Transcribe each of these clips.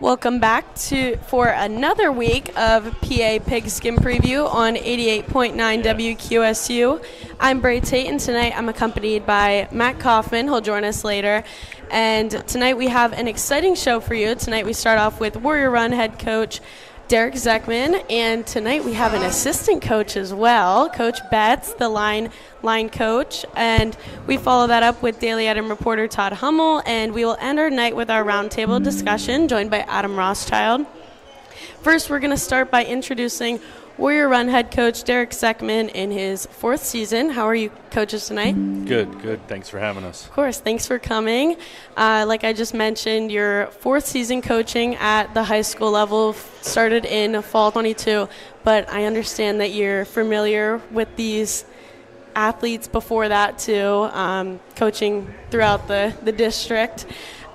Welcome back for another week of PA Pigskin Preview on 88.9 WQSU. I'm Brai, Tate, and tonight I'm accompanied by Matt Kaufman. He'll join us later. And tonight we have an exciting show for you. Tonight we start off with Warrior Run head coach Derrick Zechman, and tonight we have an assistant coach as well, Coach Betts, the line coach, and we follow that up with Daily Item reporter Todd Hummel, and we will end our night with our roundtable discussion joined by Adam Rothschild. First, we're going to start by introducing Warrior Run head coach Derrick Zechman in his fourth season. How are you coaches tonight? Good. Thanks for having us. Of course. Thanks for coming. Like I just mentioned, your fourth season coaching at the high school level started in fall 22, but I understand that you're familiar with these athletes before that too, coaching throughout the district.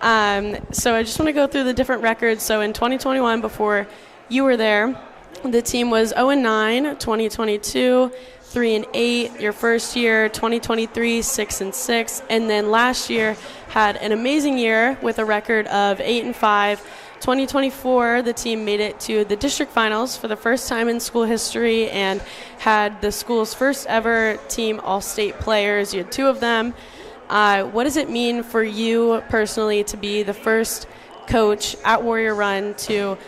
So I just want to go through the different records. So in 2021, before you were there, the team was 0-9, 2022, 3-8. Your first year, 2023, 6-6, and then last year had an amazing year with a record of 8-5. 2024, the team made it to the district finals for the first time in school history and had the school's first ever team all-state players. You had two of them. What does it mean for you personally to be the first coach at Warrior Run to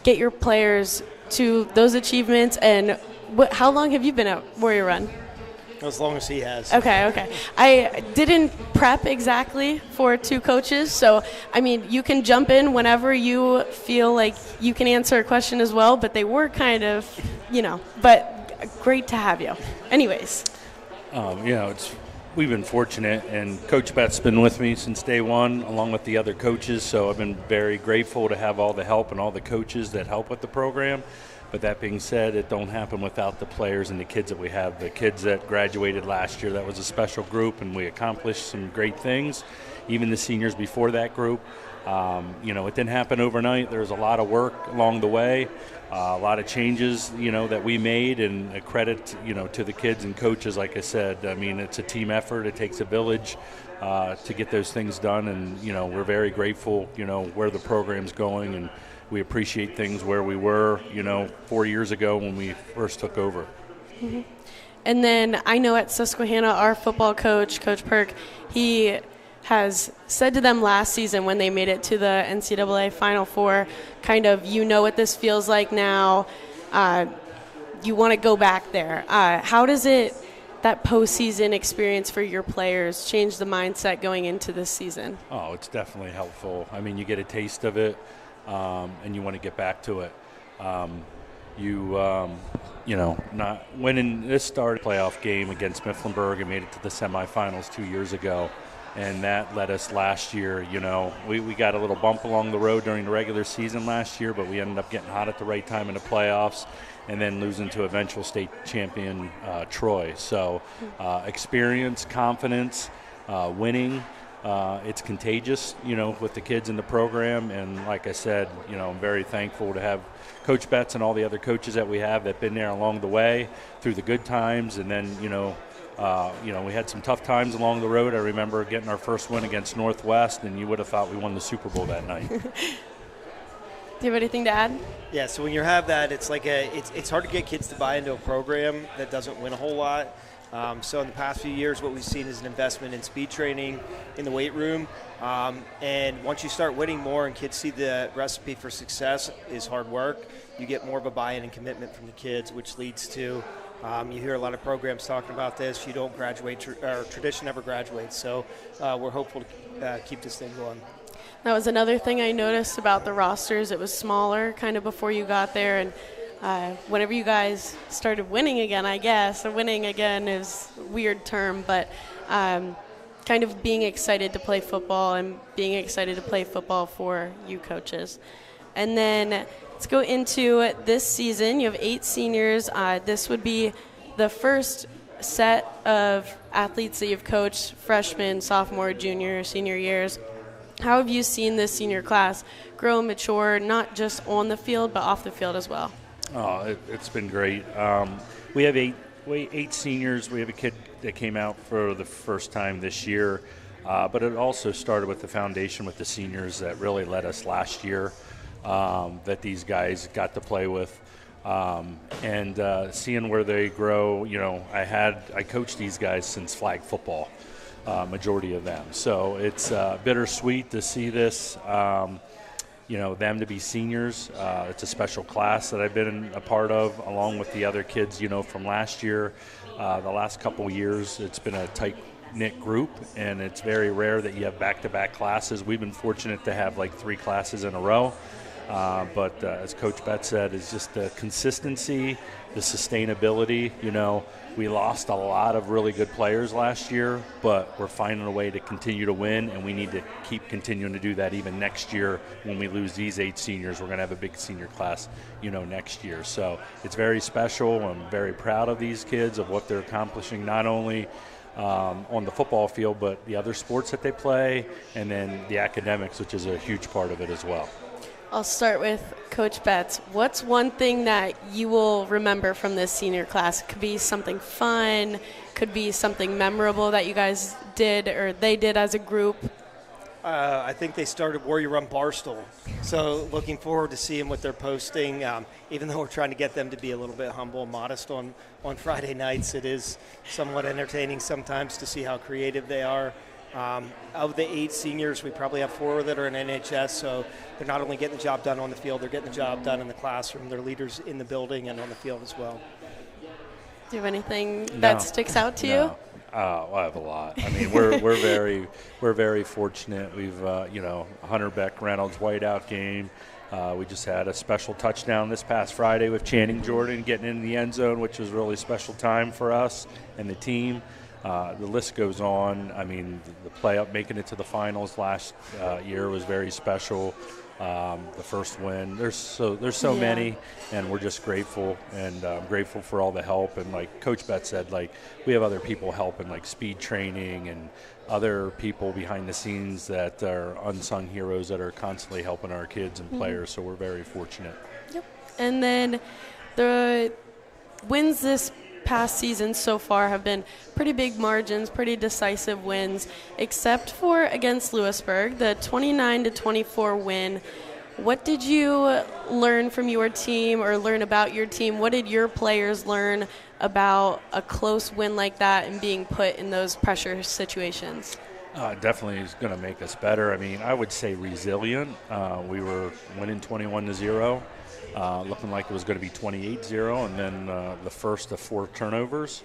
get your players to those achievements, and how long have you been at Warrior Run? As long as he has. Okay. I didn't prep exactly for two coaches, so, I mean, you can jump in whenever you feel like you can answer a question as well, but they were kind of, but great to have you. Anyways. We've been fortunate, and Coach Betts been with me since day one, along with the other coaches, so I've been very grateful to have all the help and all the coaches that help with the program. But that being said, it don't happen without the players and the kids that we have. The kids that graduated last year, that was a special group, and we accomplished some great things. Even the seniors before that group. It didn't happen overnight. There was a lot of work along the way, a lot of changes, that we made, and a credit, to the kids and coaches. Like I said, I mean, it's a team effort. It takes a village to get those things done, and, we're very grateful, where the program's going, and we appreciate things where we were, 4 years ago when we first took over. Mm-hmm. And then I know at Susquehanna, our football coach, Coach Perk, he has said to them last season when they made it to the NCAA Final Four, kind of, what this feels like now, you want to go back there. How does that postseason experience for your players change the mindset going into this season? Oh, it's definitely helpful. I mean, you get a taste of it, and you want to get back to it. Not winning this start playoff game against Mifflinburg and made it to the semifinals 2 years ago. And that led us last year, we got a little bump along the road during the regular season last year, but we ended up getting hot at the right time in the playoffs and then losing to eventual state champion Troy. So experience, confidence, winning, it's contagious, with the kids in the program. And like I said, I'm very thankful to have Coach Betts and all the other coaches that we have that have been there along the way through the good times. And then, we had some tough times along the road. I remember getting our first win against Northwest, and you would have thought we won the Super Bowl that night. Do you have anything to add? Yeah, so when you have that, it's like it's hard to get kids to buy into a program that doesn't win a whole lot. So in the past few years, what we've seen is an investment in speed training in the weight room. And once you start winning more and kids see the recipe for success is hard work, you get more of a buy-in and commitment from the kids, which leads to you hear a lot of programs talking about this. You don't graduate, or tradition never graduates. So we're hopeful to keep this thing going. That was another thing I noticed about the rosters. It was smaller kind of before you got there, and whenever you guys started winning again, I guess, winning again is a weird term, but kind of being excited to play football and being excited to play football for you coaches. And then let's go into this season. You have 8 seniors. This would be the first set of athletes that you've coached, freshman, sophomore, junior, senior years. How have you seen this senior class grow and mature, not just on the field, but off the field as well? Oh, it's been great. We have eight seniors. We have a kid that came out for the first time this year, but it also started with the foundation with the seniors that really led us last year. that these guys got to play with. And seeing where they grow, I coached these guys since flag football, majority of them. So it's bittersweet to see this, them to be seniors. It's a special class that I've been a part of, along with the other kids, from last year. The last couple years, it's been a tight-knit group, and it's very rare that you have back-to-back classes. We've been fortunate to have like 3 classes in a row. But as Coach Betts said, it's just the consistency, the sustainability. We lost a lot of really good players last year, but we're finding a way to continue to win, and we need to keep continuing to do that even next year when we lose these 8 seniors. We're going to have a big senior class, next year. So it's very special. I'm very proud of these kids, of what they're accomplishing, not only on the football field, but the other sports that they play, and then the academics, which is a huge part of it as well. I'll start with Coach Betts. What's one thing that you will remember from this senior class? It could be something fun, could be something memorable that you guys did or they did as a group. I think they started Warrior Run Barstool. So looking forward to seeing what they're posting. Even though we're trying to get them to be a little bit humble and modest on Friday nights, it is somewhat entertaining sometimes to see how creative they are. Of the 8 seniors, we probably have 4 that are in NHS, so they're not only getting the job done on the field, they're getting the job done in the classroom. They're leaders in the building and on the field as well. Do you have anything that sticks out to you? I have a lot. I mean, we're very fortunate. We've Hunter Beck Reynolds whiteout game. We just had a special touchdown this past Friday with Channing Jordan getting in the end zone, which was a really special time for us and the team. The list goes on. I mean, the play-up, making it to the finals last year was very special. The first win. There's so many, and we're just grateful, and grateful for all the help. And like Coach Betts said, like we have other people helping, like speed training and other people behind the scenes that are unsung heroes that are constantly helping our kids and players. So we're very fortunate. Yep. And then the wins this past season so far have been pretty big margins, pretty decisive wins, except for against Lewisburg, the 29-24 win. What did you learn from your team or learn about your team? What did your players learn about a close win like that and being put in those pressure situations? Definitely is going to make us better. I mean, I would say resilient. We were winning 21-0. Looking like it was going to be 28-0, and then the first of 4 turnovers.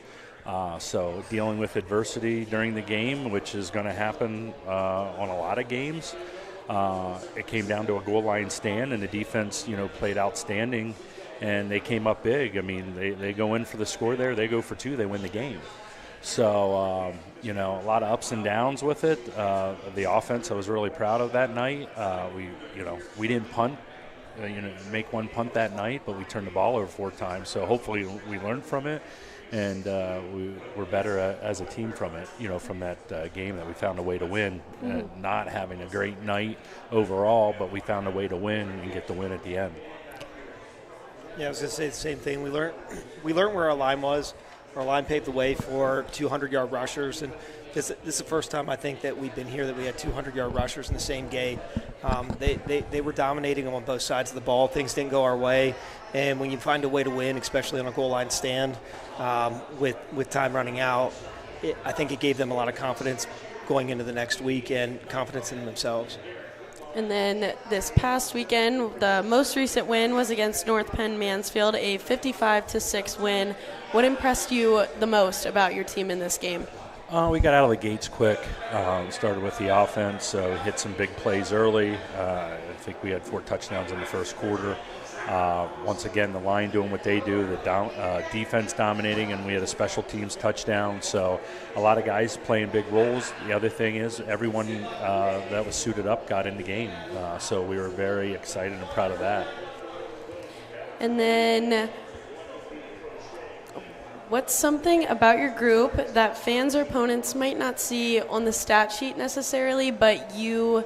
So dealing with adversity during the game, which is going to happen on a lot of games. It came down to a goal line stand, and the defense, played outstanding, and they came up big. I mean, they go in for the score there. They go for 2. They win the game. So, a lot of ups and downs with it. The offense, I was really proud of that night. We didn't punt. Make one punt that night, but we turned the ball over 4 times. So hopefully we learned from it, and we're better as a team from it. From that game that we found a way to win. Not having a great night overall, but we found a way to win and get the win at the end. Yeah, I was going to say the same thing. We learned where our line was. Our line paved the way for 200-yard rushers, and this is the first time I think that we've been here that we had 200-yard rushers in the same game. They were dominating them on both sides of the ball. Things didn't go our way, and when you find a way to win, especially on a goal line stand with time running out, I think it gave them a lot of confidence going into the next week and confidence in themselves. And then this past weekend, the most recent win was against North Penn Mansfield, a 55-6 win. What impressed you the most about your team in this game? We got out of the gates quick. Started with the offense, so hit some big plays early. I think we had 4 touchdowns in the first quarter. Once again, the line doing what they do, the defense dominating, and we had a special teams touchdown. So a lot of guys playing big roles. The other thing is everyone that was suited up got in the game. So we were very excited and proud of that. And then what's something about your group that fans or opponents might not see on the stat sheet necessarily, but you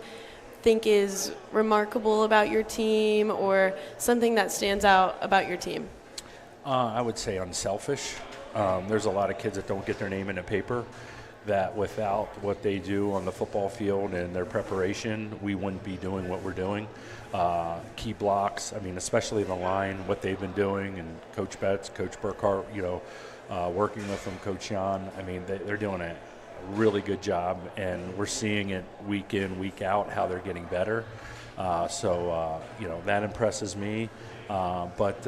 think is remarkable about your team, or something that stands out about your team? I would say unselfish. There's a lot of kids that don't get their name in the paper. that without what they do on the football field and their preparation, we wouldn't be doing what we're doing. Key blocks, I mean, especially the line, what they've been doing, and Coach Betts, Coach Burkhart, working with them, Coach Jan, I mean, they're doing a really good job, and we're seeing it week in, week out, how they're getting better. That impresses me. But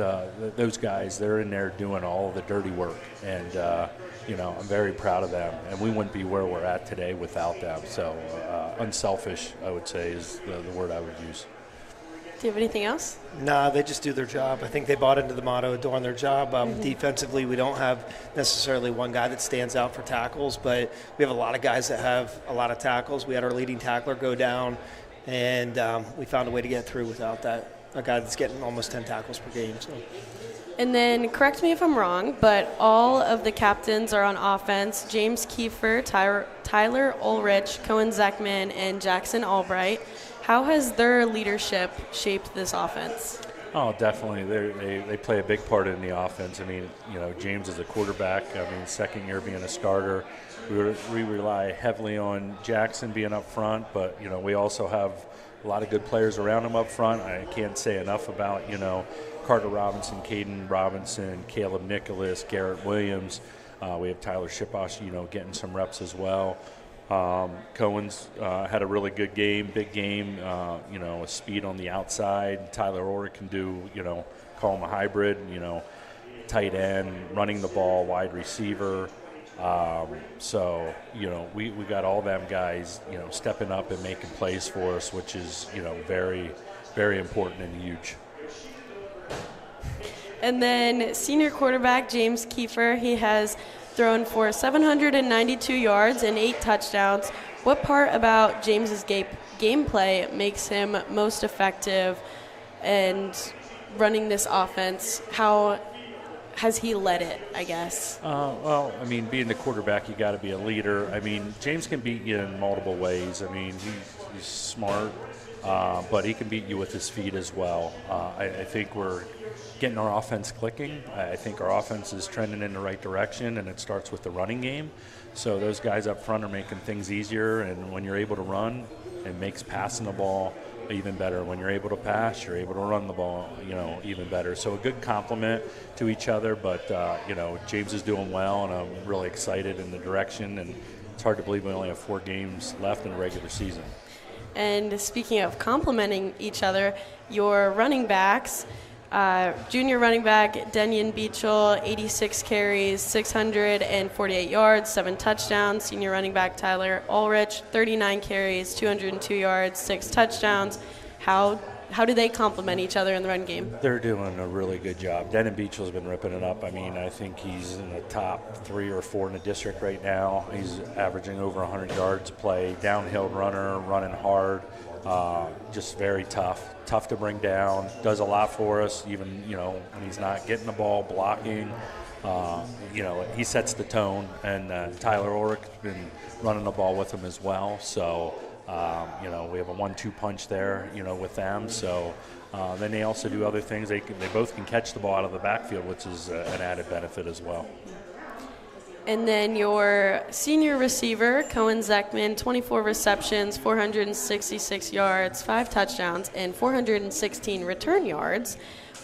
those guys, they're in there doing all of the dirty work, and I'm very proud of them. And we wouldn't be where we're at today without them. So unselfish, I would say, is the word I would use. Do you have anything else? Nah, they just do their job. I think they bought into the motto of doing their job. Defensively, we don't have necessarily one guy that stands out for tackles, but we have a lot of guys that have a lot of tackles. We had our leading tackler go down, and we found a way to get through without that. A guy that's getting almost 10 tackles per game. So. And then, correct me if I'm wrong, but all of the captains are on offense. James Kiefer, Tyler Ulrich, Cohen Zechman, and Jackson Albright. How has their leadership shaped this offense? Oh, definitely. They play a big part in the offense. I mean, James is a quarterback. I mean, second year being a starter. We rely heavily on Jackson being up front, but, we also have a lot of good players around him up front. I can't say enough about, Carter Robinson, Caden Robinson, Caleb Nicholas, Garrett Williams. We have Tyler Shiposh, getting some reps as well. Cohen's had a really good game, big game, with speed on the outside. Tyler Ulrich can do, call him a hybrid, tight end, running the ball, wide receiver. We got all them guys, stepping up and making plays for us, which is, very, very important and huge. And then senior quarterback James Kiefer, he has thrown for 792 yards and 8 touchdowns. What part about James's gameplay makes him most effective and running this offense? How has he led it, I guess? Being the quarterback, you got to be a leader. I mean, James can beat you in multiple ways. I mean, he's smart, but he can beat you with his feet as well. I think we're getting our offense clicking. I think our offense is trending in the right direction, and it starts with the running game. So those guys up front are making things easier, and when you're able to run, it makes passing the ball even better. When you're able to pass, you're able to run the ball, even better. So a good complement to each other, but, James is doing well, and I'm really excited in the direction, and it's hard to believe we only have 4 games left in the regular season. And speaking of complementing each other, your running backs, junior running back Denyon Beachel, 86 carries, 648 yards, 7 touchdowns. Senior running back Tyler Ulrich, 39 carries, 202 yards, 6 touchdowns. How do they complement each other in the run game? They're doing a really good job. Denyon Beachel's been ripping it up. I mean, I think he's in the top 3 or 4 in the district right now. He's averaging over 100 yards a play, downhill runner, running hard. Just very tough to bring down, does a lot for us, even, when he's not getting the ball, blocking, he sets the tone, and Tyler Ulrich's been running the ball with him as well, so, we have a 1-2 punch there, with them, so then they also do other things. They both can catch the ball out of the backfield, which is an added benefit as well. And then your senior receiver, Cohen Zechman, 24 receptions, 466 yards, 5 touchdowns, and 416 return yards.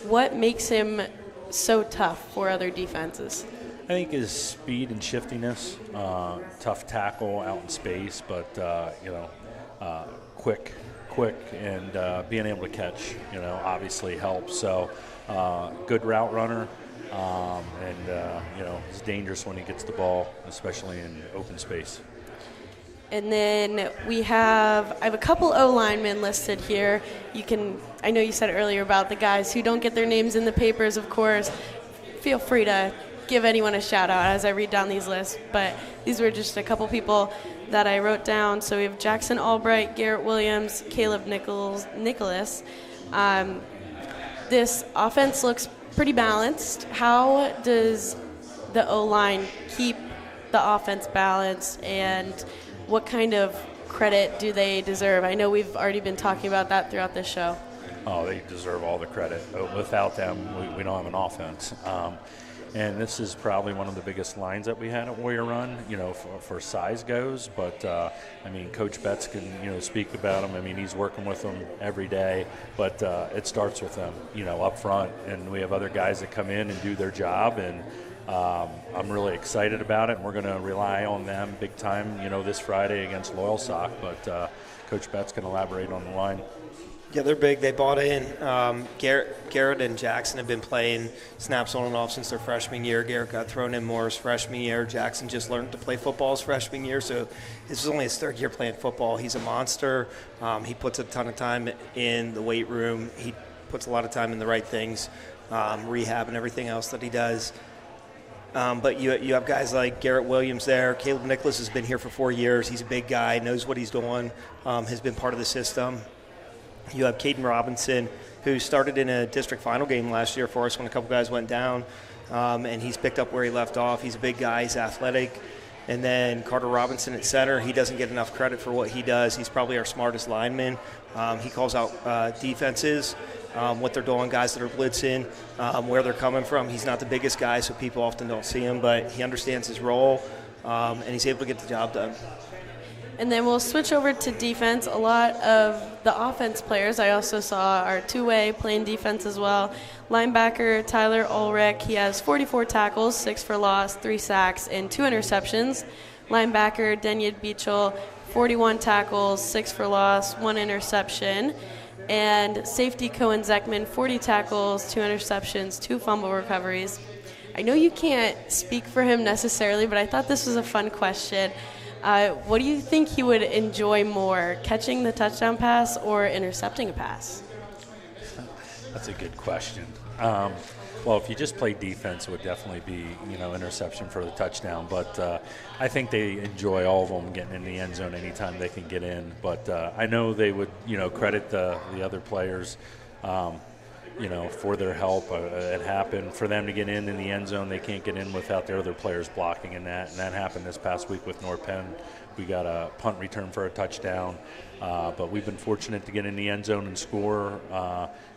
What makes him so tough for other defenses? I think his speed and shiftiness, tough tackle out in space, but, quick, and being able to catch, obviously helps. So good route runner. He's dangerous when he gets the ball, especially in open space. And then I have a couple O-linemen listed here. I know you said earlier about the guys who don't get their names in the papers, of course. Feel free to give anyone a shout out as I read down these lists, but these were just a couple people that I wrote down. So we have Jackson Albright, Garrett Williams, Caleb Nicholas. This offense looks pretty balanced. How does the O-line keep the offense balanced, and what kind of credit do they deserve? I know we've already been talking about that throughout this show. Oh, they deserve all the credit. Without them, we don't have an offense. And this is probably one of the biggest lines that we had at Warrior Run, for size goes. But, Coach Betts can, speak about him. He's working with them every day. But it starts with them, up front. And we have other guys that come in and do their job. And I'm really excited about it. And we're going to rely on them big time, this Friday against Loyalsock. But Coach Betts can elaborate on the line. Yeah, they're big. They bought in. Garrett and Jackson have been playing snaps on and off since their freshman year. Garrett got thrown in more his freshman year. Jackson just learned to play football his freshman year, so this is only his third year playing football. He's a monster. He puts a ton of time in the weight room. He puts a lot of time in the right things, rehab and everything else that he does. But you have guys like Garrett Williams there. Caleb Nicholas has been here for 4 years. He's a big guy, knows what he's doing, has been part of the system. You have Caden Robinson, who started in a district final game last year for us when a couple guys went down, and he's picked up where he left off. He's a big guy. He's athletic. And then Carter Robinson at center. He doesn't get enough credit for what he does. He's probably our smartest lineman. He calls out defenses, what they're doing, guys that are blitzing, where they're coming from. He's not the biggest guy, so people often don't see him, but he understands his role, and he's able to get the job done. And then we'll switch over to defense. A lot of the offense players I also saw are two-way, playing defense as well. Linebacker Tyler Ulrich, he has 44 tackles, 6 for loss, 3 sacks, and 2 interceptions. Linebacker Denyad Beachel, 41 tackles, 6 for loss, 1 interception. And safety Cohen Zechman, 40 tackles, 2 interceptions, 2 fumble recoveries. I know you can't speak for him necessarily, but I thought this was a fun question. What do you think he would enjoy more, catching the touchdown pass or intercepting a pass? That's a good question. Well, if you just play defense, it would definitely be, interception for the touchdown. But I think they enjoy all of them getting in the end zone anytime they can get in. But I know they would, credit the other players, for their help. It happened for them to get in the end zone. They can't get in without their other players blocking in that. And that happened this past week with North Penn. We got a punt return for a touchdown. But we've been fortunate to get in the end zone and score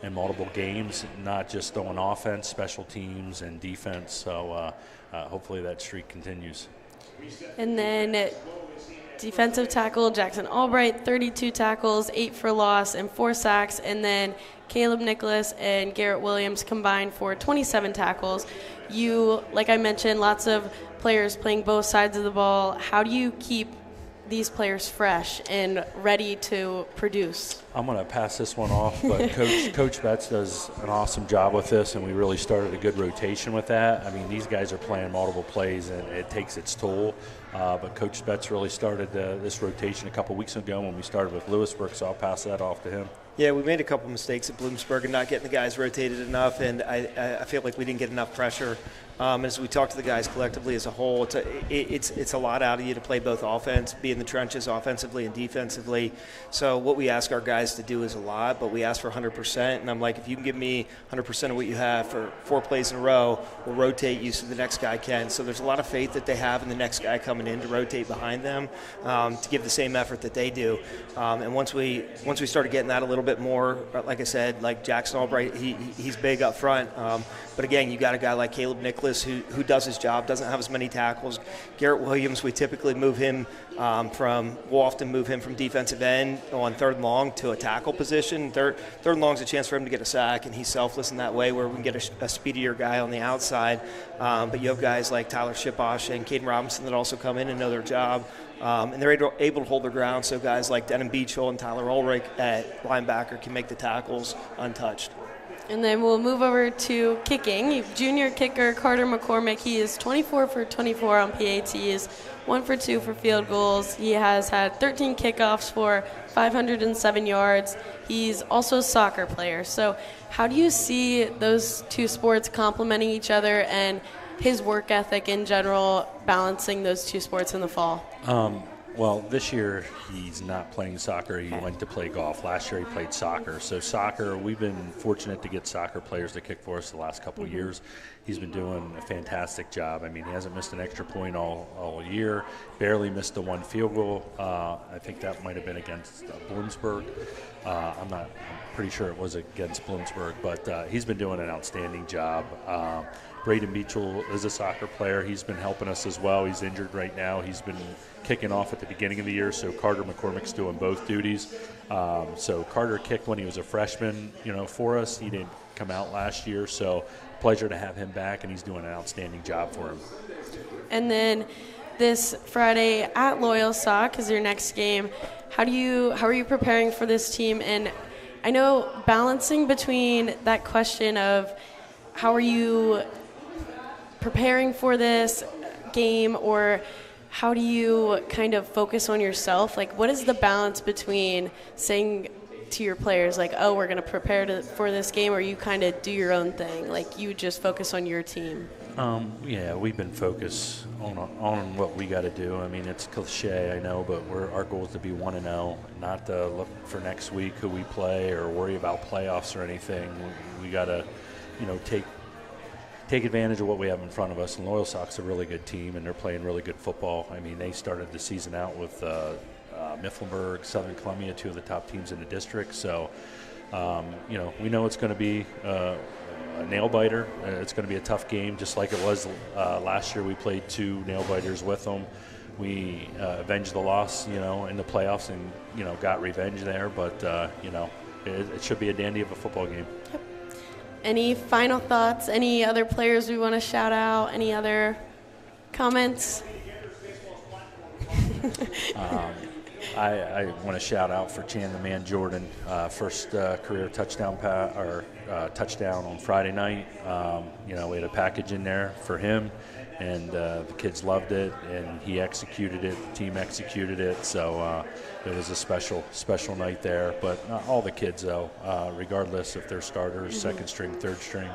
in multiple games, not just on offense, special teams, and defense. So hopefully that streak continues. And then defensive tackle Jackson Albright, 32 tackles, 8 for loss, and 4 sacks. And then Caleb Nicholas and Garrett Williams combined for 27 tackles. You, like I mentioned, lots of players playing both sides of the ball. How do you keep these players fresh and ready to produce? I'm going to pass this one off, but Coach Betts does an awesome job with this, and we really started a good rotation with that. These guys are playing multiple plays, and it takes its toll. But Coach Betts really started this rotation a couple weeks ago when we started with Lewisburg, so I'll pass that off to him. Yeah, we made a couple mistakes at Bloomsburg and not getting the guys rotated enough, and I feel like we didn't get enough pressure. As we talk to the guys collectively as a whole, it's a lot out of you to play both offense, be in the trenches offensively and defensively. So what we ask our guys to do is a lot, but we ask for 100%. And I'm like, if you can give me 100% of what you have for 4 plays in a row, we'll rotate you so the next guy can. So there's a lot of faith that they have in the next guy coming in to rotate behind them to give the same effort that they do. And once we started getting that a little bit more, like I said, like Jackson Albright, he's big up front. But again, you got a guy like Caleb Nicholas who does his job, doesn't have as many tackles. Garrett Williams, we typically move him we'll often move him from defensive end on 3rd and long to a tackle position. Third and long is a chance for him to get a sack, and he's selfless in that way where we can get a speedier guy on the outside. But you have guys like Tyler Shiposh and Caden Robinson that also come in and know their job. And they're able to hold their ground, so guys like Denyad Beachel and Tyler Ulrich at linebacker can make the tackles untouched. And then we'll move over to kicking. Junior kicker Carter McCormick, he is 24 for 24 on PATs, 1 for 2 for field goals. He has had 13 kickoffs for 507 yards. He's also a soccer player. So how do you see those two sports complementing each other and his work ethic in general, balancing those two sports in the fall? Well, this year he's not playing soccer. He went to play golf. Last year he played soccer. So soccer, we've been fortunate to get soccer players to kick for us the last couple of years. He's been doing a fantastic job. He hasn't missed an extra point all year, barely missed the 1 field goal. I think that might have been against Bloomsburg. I'm pretty sure it was against Bloomsburg, but he's been doing an outstanding job. Braden Beachel is a soccer player. He's been helping us as well. He's injured right now. He's been kicking off at the beginning of the year, so Carter McCormick's doing both duties. So Carter kicked when he was a freshman, for us. He didn't come out last year, so pleasure to have him back, and he's doing an outstanding job for him. And then this Friday at Loyal Sock is your next game. How are you preparing for this team? And I know balancing between that question of how are you preparing for this game, or how do you kind of focus on yourself? Like, what is the balance between saying to your players, like, oh, we're going to prepare for this game, or you kind of do your own thing, like you just focus on your team? Yeah, we've been focused on what we got to do. I mean, it's cliche, I know, but our goal is to be 1-0, not to look for next week who we play or worry about playoffs or anything. We got to, take advantage of what we have in front of us. And Loyal Sock's a really good team, and they're playing really good football. I mean, they started the season out with Mifflinburg, Southern Columbia, two of the top teams in the district. So, we know it's going to be a nail-biter. It's going to be a tough game, just like it was last year. We played two nail-biters with them. We avenged the loss, in the playoffs and, got revenge there. But, it should be a dandy of a football game. Yep. Any final thoughts? Any other players we want to shout out? Any other comments? I want to shout out for Chan the Man Jordan, first career touchdown touchdown on Friday night. We had a package in there for him, and the kids loved it, and he executed it. The team executed it, so it was a special night there. But all the kids, though, regardless if they're starters, second string, third string.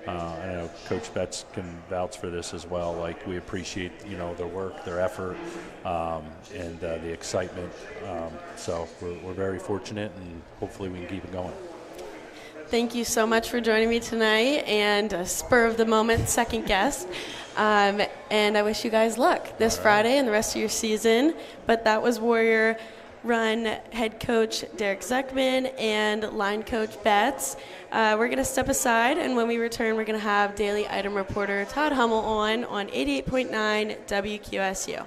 I know Coach Betts can vouch for this as well. Like, we appreciate, their work, their effort, and the excitement. So we're very fortunate, and hopefully we can keep it going. Thank you so much for joining me tonight, and a spur of the moment second guest. And I wish you guys luck this Friday and the rest of your season. But that was Warrior Run head coach Derrick Zechman and line coach Betts. We're going to step aside, and when we return, we're going to have daily item reporter Todd Hummel on 88.9 WQSU.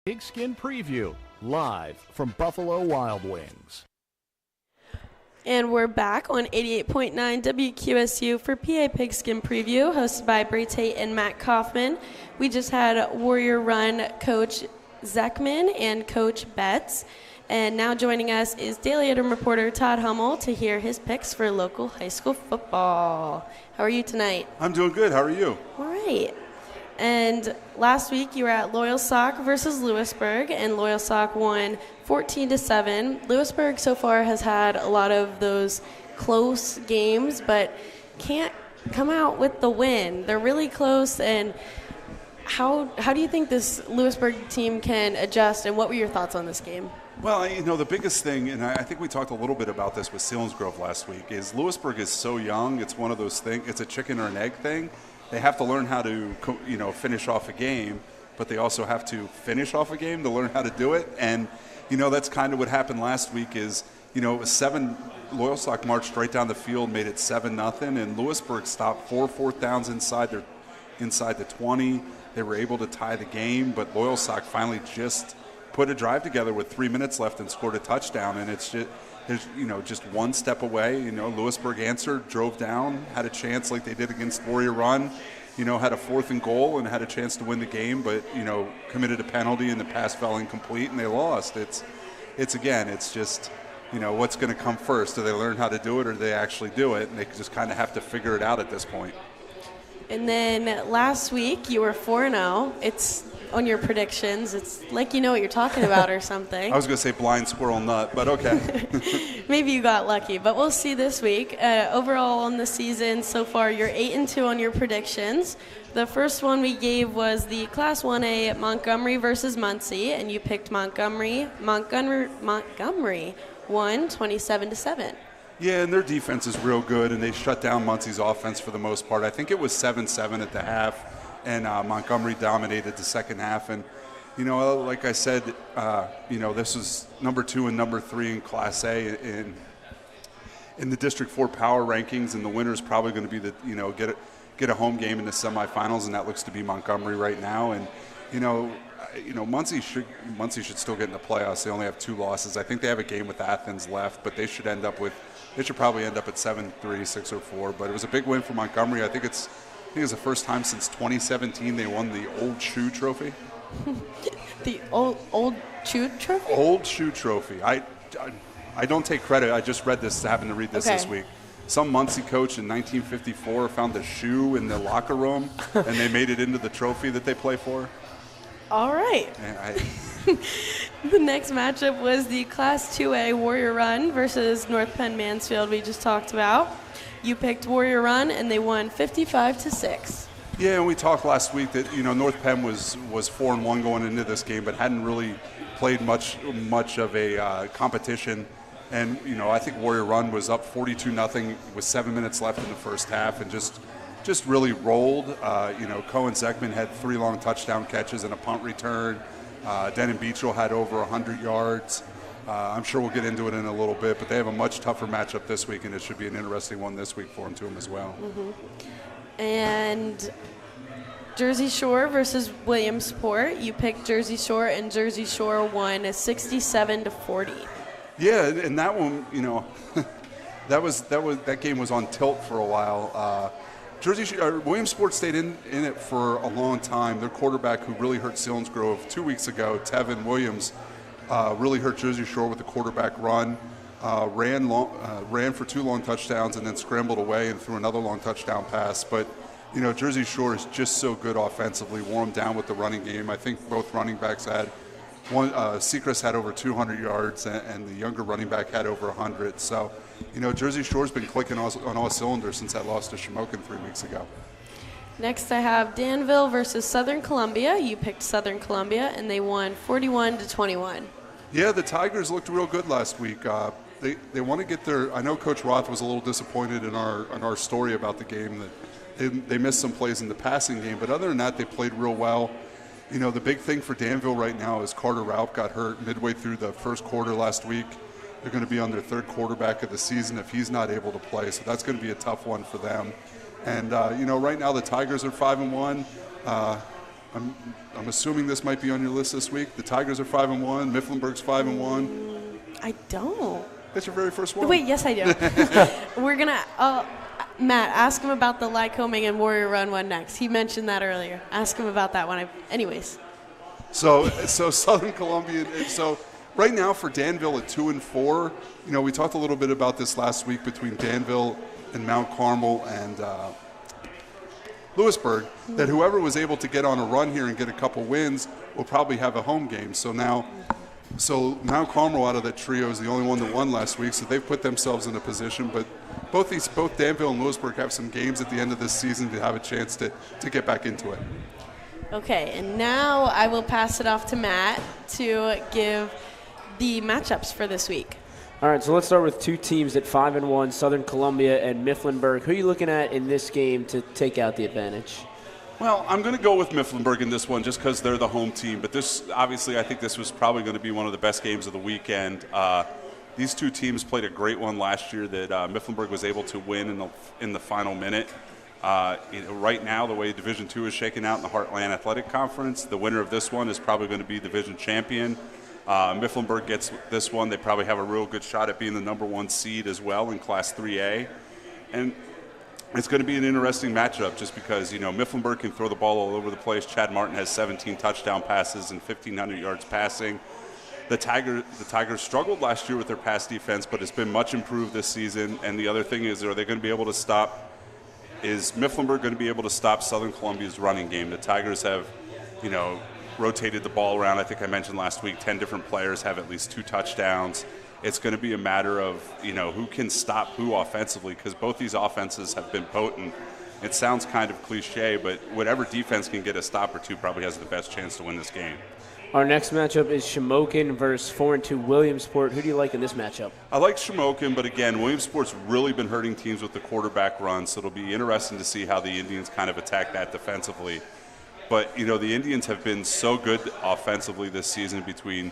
Pigskin Preview, live from Buffalo Wild Wings. And we're back on 88.9 WQSU for PA Pigskin Preview, hosted by Brai, Tate, and Matt Kaufman. We just had Warrior Run coach Zechman and coach Betts. And now joining us is Daily Item reporter Todd Hummel to hear his picks for local high school football. How are you tonight? I'm doing good. How are you? All right. And last week you were at Loyalsock versus Lewisburg, and Loyalsock won 14-7. Lewisburg so far has had a lot of those close games, but can't come out with the win. They're really close, and how do you think this Lewisburg team can adjust, and what were your thoughts on this game? Well, the biggest thing, and I think we talked a little bit about this with Selinsgrove last week, is Lewisburg is so young. It's one of those things. It's a chicken or an egg thing. They have to learn how to, finish off a game, but they also have to finish off a game to learn how to do it. And, that's kind of what happened last week is, it was 7, Loyalsock marched right down the field, made it 7-0, and Lewisburg stopped 4 fourth downs inside the 20. They were able to tie the game, but Loyalsock finally just put a drive together with 3 minutes left and scored a touchdown, and it's just, there's, just one step away. Lewisburg answered, drove down, had a chance like they did against Warrior Run, had a 4th and goal and had a chance to win the game, but, committed a penalty and the pass fell incomplete and they lost. It's just, what's going to come first? Do they learn how to do it or do they actually do it? And they just kind of have to figure it out at this point. And then last week you were 4-0. It's on your predictions. It's like you know what you're talking about or something. I was going to say blind squirrel nut, but okay. Maybe you got lucky, but we'll see this week. Overall on the season so far, you're 8-2 on your predictions. The first one we gave was the Class 1A Montgomery versus Muncie, and you picked Montgomery. Montgomery won 27-7. Yeah, and their defense is real good, and they shut down Muncie's offense for the most part. I think it was 7-7 at the half, and Montgomery dominated the second half. And, like I said, this is number 2 and number 3 in Class A in the District 4 power rankings, and the winner is probably going to be get a home game in the semifinals, and that looks to be Montgomery right now. And, Muncie should still get in the playoffs. They only have 2 losses. I think they have a game with Athens left, but they should probably end up at 7-3, 6-4. But it was a big win for Montgomery. I think it's the first time since 2017 they won the Old Shoe Trophy. The old Shoe Trophy? Old Shoe Trophy. I don't take credit. I just read this. Happened to read this this week. Some Muncie coach in 1954 found a shoe in the locker room, and they made it into the trophy that they play for. All right. The next matchup was the Class 2A Warrior Run versus North Penn Mansfield we just talked about. You picked Warrior Run, and they won 55-6. Yeah, and we talked last week that North Penn was 4-1 going into this game, but hadn't really played much of a competition. And I think Warrior Run was up 42-0 with 7 minutes left in the first half, and just really rolled. Cohen Zechman had 3 long touchdown catches and a punt return. Denton Beachell had over 100 yards. I'm sure we'll get into it in a little bit, but they have a much tougher matchup this week, and it should be an interesting one this week for them as well. Mm-hmm. And Jersey Shore versus Williamsport. You picked Jersey Shore, and Jersey Shore won 67-40. Yeah, and that one, that game was on tilt for a while. Williamsport stayed in it for a long time. Their quarterback, who really hurt Selinsgrove 2 weeks ago, Tevin Williams, really hurt Jersey Shore with the quarterback run. Ran for 2 long touchdowns and then scrambled away and threw another long touchdown pass. But Jersey Shore is just so good offensively. Wore them down with the running game. I think both running backs had one. Sechrist had over 200 yards, and the younger running back had over 100. So, Jersey Shore's been clicking on all cylinders since that loss to Shamokin 3 weeks ago. Next, I have Danville versus Southern Columbia. You picked Southern Columbia, and they won 41-21. Yeah, the Tigers looked real good last week. They want to get their. I know Coach Roth was a little disappointed in our story about the game that they missed some plays in the passing game, but other than that, they played real well. The big thing for Danville right now is Carter Raup got hurt midway through the first quarter last week. They're going to be on their 3rd quarterback of the season if he's not able to play, so that's going to be a tough one for them. And right now the Tigers are 5-1. I'm assuming this might be on your list this week. The Tigers are 5-1. Mifflinburg's 5-1. I don't. That's your very first one. Wait, yes, I do. We're gonna. Matt, ask him about the Lycoming and Warrior Run one next. He mentioned that earlier. Ask him about that one. Anyways. So Southern Columbia. So right now for Danville at 2-4, we talked a little bit about this last week between Danville and Mount Carmel and Lewisburg, that whoever was able to get on a run here and get a couple wins will probably have a home game. So Mount Carmel out of that trio is the only one that won last week, so they've put themselves in a position. But both Danville and Lewisburg have some games at the end of this season to have a chance to get back into it. Okay, and now I will pass it off to Matt to give the matchups for this week. All right, so let's start with two teams at 5-1, Southern Columbia and Mifflinburg. Who are you looking at in this game to take out the advantage? Well, I'm going to go with Mifflinburg in this one just because they're the home team. But this, obviously, I think this was probably going to be one of the best games of the weekend. These two teams played a great one last year that Mifflinburg was able to win in the final minute. Right now, the way Division II is shaking out in the Heartland Athletic Conference, the winner of this one is probably going to be division champion. Mifflinburg gets this one. They probably have a real good shot at being the number 1 seed as well in Class 3A. And it's going to be an interesting matchup just because, Mifflinburg can throw the ball all over the place. Chad Martin has 17 touchdown passes and 1,500 yards passing. The Tigers struggled last year with their pass defense, but it's been much improved this season. And the other thing is, is Mifflinburg going to be able to stop Southern Columbia's running game? The Tigers have, rotated the ball around. I think I mentioned last week 10 different players have at least 2 touchdowns. It's going to be a matter of, who can stop who offensively, because both these offenses have been potent. It sounds kind of cliche, but whatever defense can get a stop or two probably has the best chance to win this game. Our next matchup is Shamokin versus 4-2 Williamsport. Who do you like in this matchup? I like Shamokin, but again, Williamsport's really been hurting teams with the quarterback run, so it'll be interesting to see how the Indians kind of attack that defensively. But, the Indians have been so good offensively this season between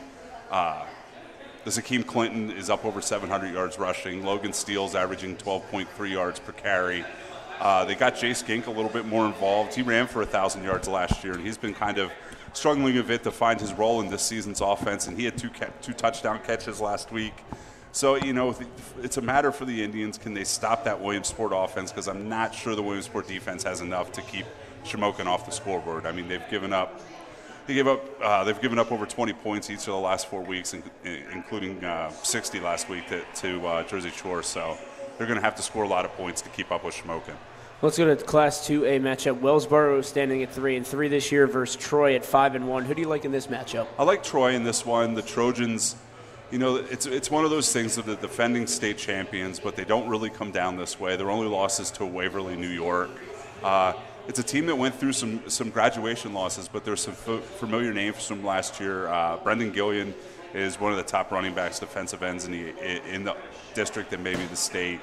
Zechman Clinton is up over 700 yards rushing. Logan Steele's averaging 12.3 yards per carry. They got Jace Gink a little bit more involved. He ran for 1,000 yards last year, and he's been kind of struggling a bit to find his role in this season's offense, and he had two touchdown catches last week. So, it's a matter for the Indians. Can they stop that Williamsport offense? Because I'm not sure the Williamsport defense has enough to keep Shamokin off the scoreboard. I mean, they've given up over 20 points each of the last 4 weeks, including 60 last week to Jersey Shore. So they're going to have to score a lot of points to keep up with Shamokin. Let's go to the Class 2A matchup. Wellsboro standing at 3-3 this year versus Troy at 5-1. Who do you like in this matchup? I like Troy in this one. The Trojans, it's one of those things of the defending state champions, but they don't really come down this way. Their only loss is to Waverly, New York. It's a team that went through some graduation losses, but there's some familiar names from last year. Brendan Gillian is one of the top running backs, defensive ends in the district and maybe the state.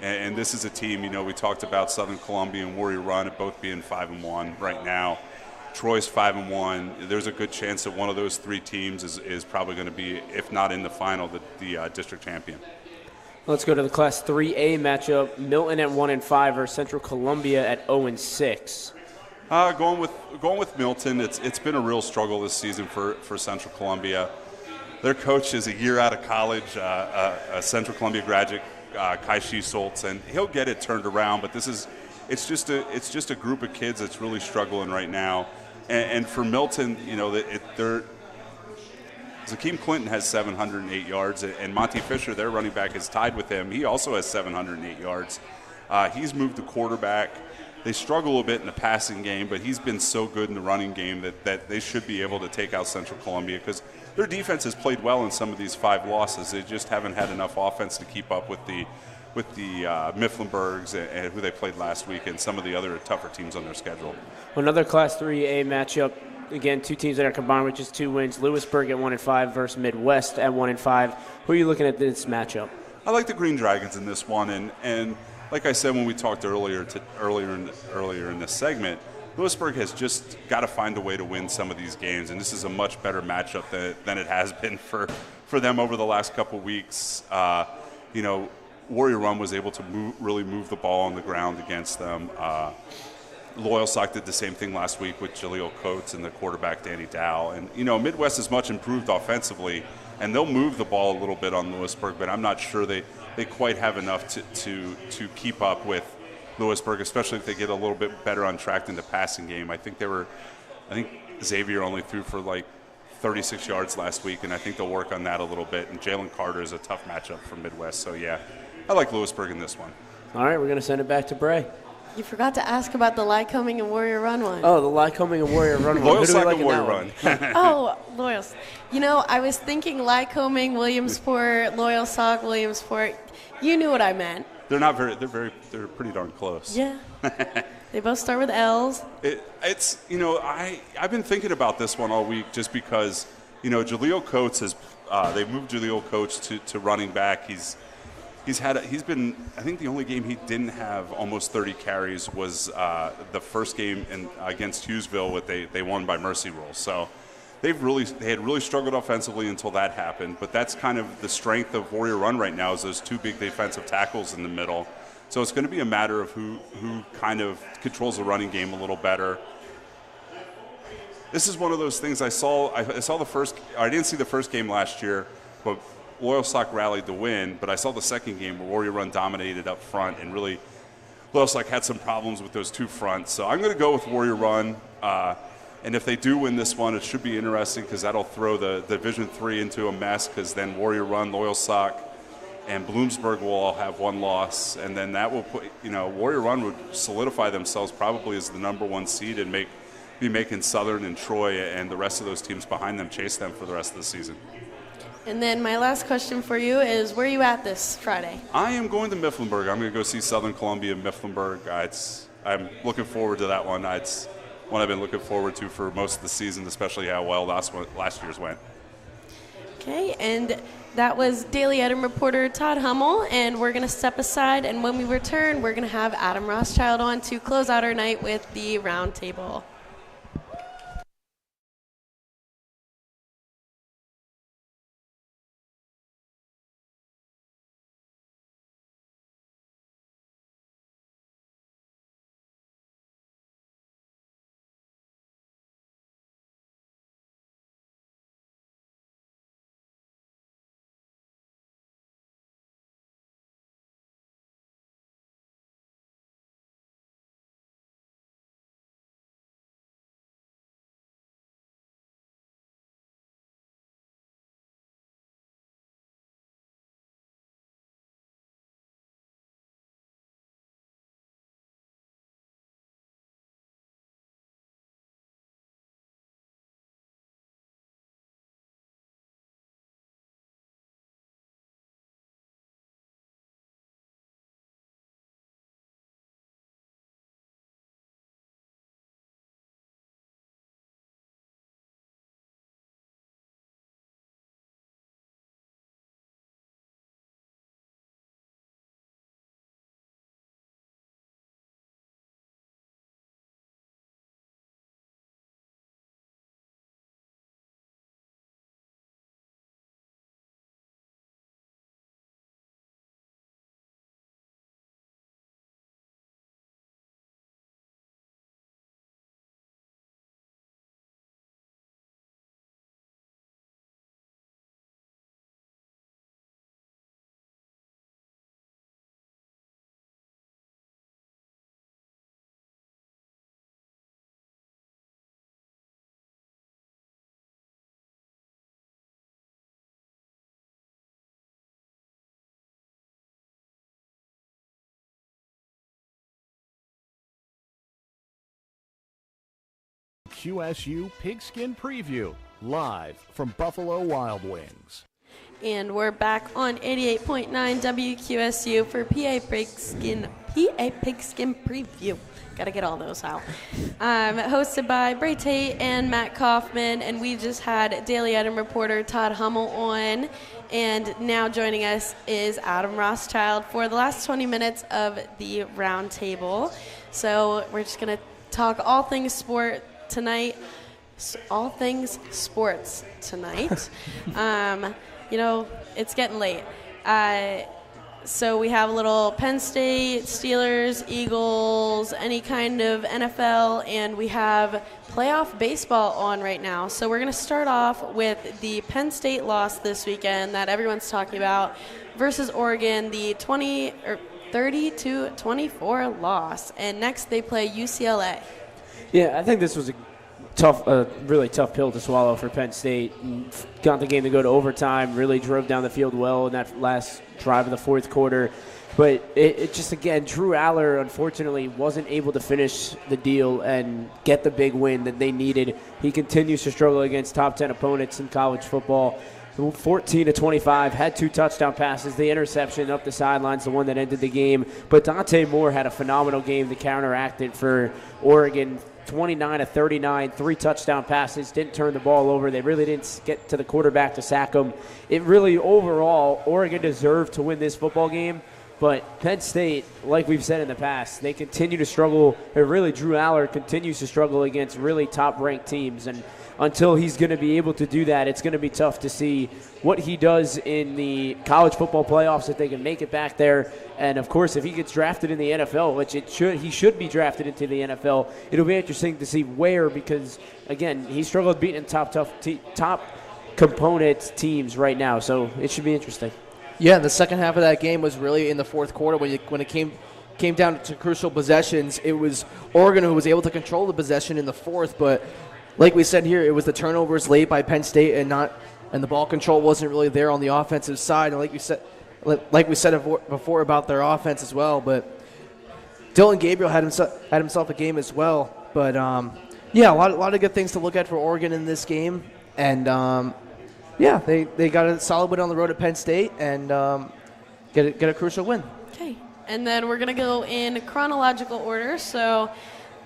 And this is a team, we talked about Southern Columbia and Warrior Run at both being 5-1 right now. Troy's 5-1. There's a good chance that one of those 3 teams is probably going to be, if not in the final, the district champion. Let's go to the Class 3A matchup. Milton at 1-5 versus Central Columbia at 0-6. Going with Milton. It's been a real struggle this season for Central Columbia. Their coach is a year out of college, a Central Columbia graduate, Kai Schultz, and he'll get it turned around. But it's just a group of kids that's really struggling right now. And for Milton, Zechman Clinton has 708 yards, and Monty Fisher, their running back, is tied with him. He also has 708 yards. He's moved the quarterback. They struggle a bit in the passing game, but he's been so good in the running game that they should be able to take out Central Columbia because their defense has played well in some of these 5 losses. They just haven't had enough offense to keep up with the Mifflinburgs and who they played last week and some of the other tougher teams on their schedule. Another Class 3A matchup. Again, 2 teams that are combined with just 2 wins. Lewisburg at 1-5 versus Midwest at 1-5. Who are you looking at this matchup? I like the Green Dragons in this one, and like I said when we talked earlier in this segment, Lewisburg has just got to find a way to win some of these games, and this is a much better matchup than it has been for them over the last couple weeks. Warrior Run was able to really move the ball on the ground against them. Loyalsock did the same thing last week with Jaleel Coates and the quarterback Danny Dow. And, Midwest is much improved offensively, and they'll move the ball a little bit on Lewisburg, but I'm not sure they quite have enough to keep up with Lewisburg, especially if they get a little bit better on track in the passing game. I think Xavier only threw for like 36 yards last week, and I think they'll work on that a little bit. And Jalen Carter is a tough matchup for Midwest. So, yeah, I like Lewisburg in this one. All right, we're going to send it back to Brai. You forgot to ask about the Lycoming and Warrior Run one. Oh, the Lycoming and Warrior Run one. Loyal Who do we Sock like and in Warrior that Run. Oh, Loyals. You know, I was thinking Lycoming, Williamsport, Loyal Sock, Williamsport. You knew what I meant. They're pretty darn close. Yeah. They both start with L's. It's I've been thinking about this one all week just because, Jaleel Coates they moved Jaleel Coates to running back. He's been, I think the only game he didn't have almost 30 carries was the first game against Hughesville they won by mercy rule. So they had really struggled offensively until that happened, but that's kind of the strength of Warrior Run right now is those two big defensive tackles in the middle. So it's going to be a matter of who kind of controls the running game a little better. This is one of those things I saw the first. I didn't see the first game last year, but Loyal Sock rallied to win. But I saw the second game where Warrior Run dominated up front, and really Loyal Sock had some problems with those two fronts. So I'm going to go with Warrior Run. And if they do win this one, it should be interesting because that'll throw the Division III into a mess because then Warrior Run, Loyal Sock, and Bloomsburg will all have one loss. And then that will put, Warrior Run would solidify themselves probably as the number one seed and be making Southern and Troy and the rest of those teams behind them chase them for the rest of the season. And then my last question for you is, where are you at this Friday? I am going to Mifflinburg. I'm going to go see Southern Columbia Mifflinburg. I'm looking forward to that one. It's one I've been looking forward to for most of the season, especially how well last year's went. Okay, and that was Daily Item reporter Todd Hummel, and we're going to step aside, and when we return, we're going to have Adam Rothschild on to close out our night with the roundtable. QSU Pigskin Preview, live from Buffalo Wild Wings. And we're back on 88.9 WQSU for PA Pigskin Preview. Gotta get all those out. Hosted by Brai, Tate, and Matt Kaufman, and we just had Daily Item reporter Todd Hummel on, and now joining us is Adam Rothschild for the last 20 minutes of the roundtable. So we're just gonna talk all things sport tonight. All things sports tonight. It's getting late. So we have a little Penn State, Steelers, Eagles, any kind of NFL, and we have playoff baseball on right now. So we're going to start off with the Penn State loss this weekend that everyone's talking about versus Oregon, the 30-24 loss. And next they play UCLA. Yeah, I think this was a really tough pill to swallow for Penn State. Got the game to go to overtime, really drove down the field well in that last drive of the fourth quarter. But it just, again, Drew Aller, unfortunately, wasn't able to finish the deal and get the big win that they needed. He continues to struggle against top 10 opponents in college football. 14-25, had 2 touchdown passes, the interception up the sidelines, the one that ended the game. But Dante Moore had a phenomenal game to counteract it for Oregon. 29-39, 3 touchdown passes, didn't turn the ball over. They really didn't get to the quarterback to sack him. It really, overall, Oregon deserved to win this football game. But Penn State, like we've said in the past, they continue to struggle, or really Drew Aller continues to struggle against really top-ranked teams. And until he's going to be able to do that, it's going to be tough to see what he does in the college football playoffs, if they can make it back there. And, of course, if he gets drafted in the NFL, which he should be drafted into the NFL, it'll be interesting to see where, because, again, he struggled beating top component teams right now. So it should be interesting. Yeah, the second half of that game was really in the fourth quarter when it came down to crucial possessions. It was Oregon who was able to control the possession in the fourth, but like we said here, it was the turnovers late by Penn State and the ball control wasn't really there on the offensive side. And like we said before about their offense as well. But Dylan Gabriel had himself a game as well. But yeah, a lot of good things to look at for Oregon in this game. And yeah, they got a solid win on the road at Penn State and get a crucial win. Okay, and then we're going to go in chronological order. So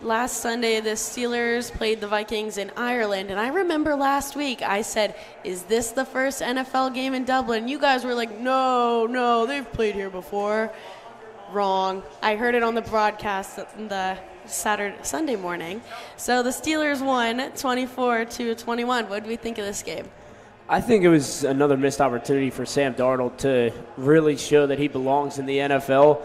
last Sunday, the Steelers played the Vikings in Ireland. And I remember last week I said, is this the first NFL game in Dublin? You guys were like, no, they've played here before. Wrong. I heard it on the broadcast the Sunday morning. So the Steelers won 24-21. What do we think of this game? I think it was another missed opportunity for Sam Darnold to really show that he belongs in the NFL.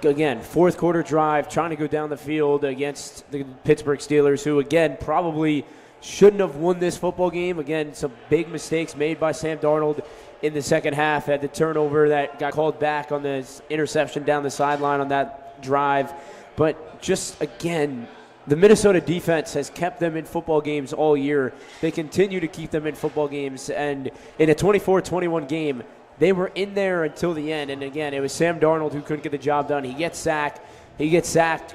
Again, fourth quarter drive, trying to go down the field against the Pittsburgh Steelers, who, again, probably shouldn't have won this football game. Again, some big mistakes made by Sam Darnold in the second half. Had the turnover that got called back on the interception down the sideline on that drive. But just, again, the Minnesota defense has kept them in football games all year. They continue to keep them in football games. And in a 24-21 game, they were in there until the end. And, again, it was Sam Darnold who couldn't get the job done. He gets sacked,